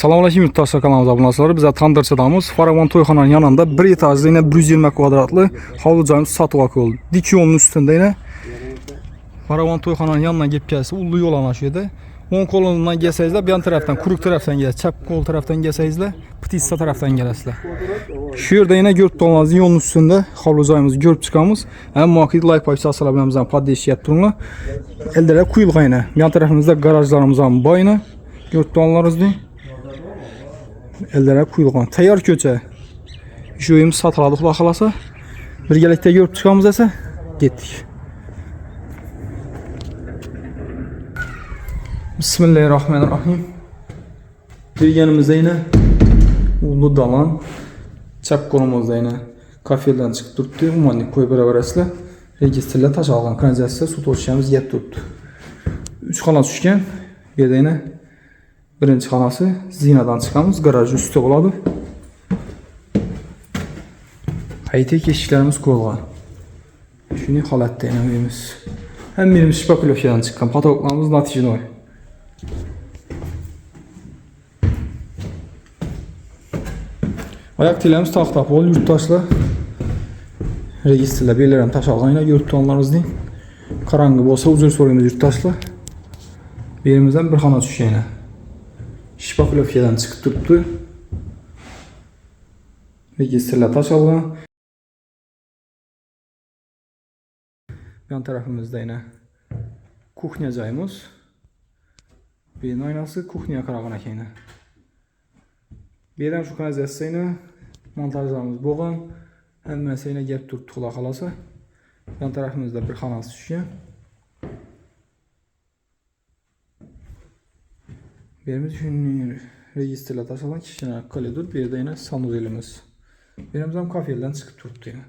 Selamünaleyküm yurttaşlar, kanalımıza abone olsanız bize Tandırçıdamız Faravan Toyxananın yanında bir etajlı yine 120 kvadratlı havlucağımız satılak oldu. Dik yolun üstünde yine Faravan Toyxananın yanına gelip gelse ulu yol anaşıydı. 10 kolundan gelseniz bir yan taraftan, kuruk taraftan gelseniz, çap kol taraftan gelseniz Ptitsa taraftan gelseniz. Şu yerde yine görüp dolmanız yolun üstünde havlucağımızı görüp çıkamız. Hem muhakkak like payısı asalabilemizden paddeşiyet durumla. Elde kuyulğa yine. Yan tarafımızda garajlarımızın bayını görüp dolmanlarız değil. Ellere kuyulğan. Tayar köçe. Şu uyum satıladık baxalasa. Birgelikte görüp çıkamız ise getdik. Bismillahirrahmanirrahim. Birgenimizde yine ulu dalan. Çap konumuzda yine kafeden çıkıp durdu. Umanlik koy beraber esle. Registrle taş algan kanalizasiya su toşuyamız yet durdu. 3 xana düşken. Bir de yine birinci xanası zinadan çıkamız. Garaj üstü oladı. Haytek eşiklerimiz koyulgan. Şunu halatda yine uyumuz. Hem birimiz şipakulofyadan çıkan patologlarımız natijin oy. Ayak tilemiz taxta bol yurttaşla. Registrle belirlen taş algan yine yurttanlarımız değil. Karangı olsa uzun soruyumuz yurttaşla. Birimizden bir xana düşüyor yine. Şipakulofyadan çıkıp durdu. Registrle taş algan. Yan tarafımızda yine kuxnyacayımız. Birinin aynası kuxnyaya qarağına yine. Birden şu kanalizasiyonu montajlarımız boğan. Hem yine gelip durdu xula xalası. Yan tarafımızda bir xanası düşüyor. Birimiz düşünün registrle taş alan kişinin kalidur. Bir de yine sanuzelimiz. Birimiz hem kafiyelden çıkıp durdu yine.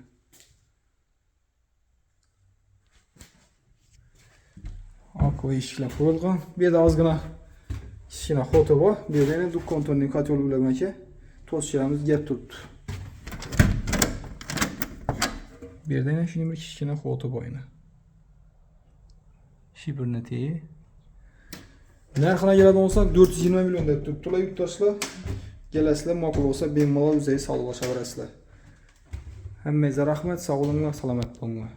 Akva işler koyulgan. Bir de azgına kişine xotu var. Bir de yine duk kontrolünü katyolu bilemeke toz şiramiz get tuttu. Bir de yine şimdi bir kişine xotu boyunu. Şibirneteyi. Nerxına geleden olsak 420 milyon deyip tuttular yurttaşlar. Gelesler makul olsa benim mala yüzeyi sağlıqlaşa verəsilər. Həmməyizə rəhmət, sağ olunlar, salamat olunlar.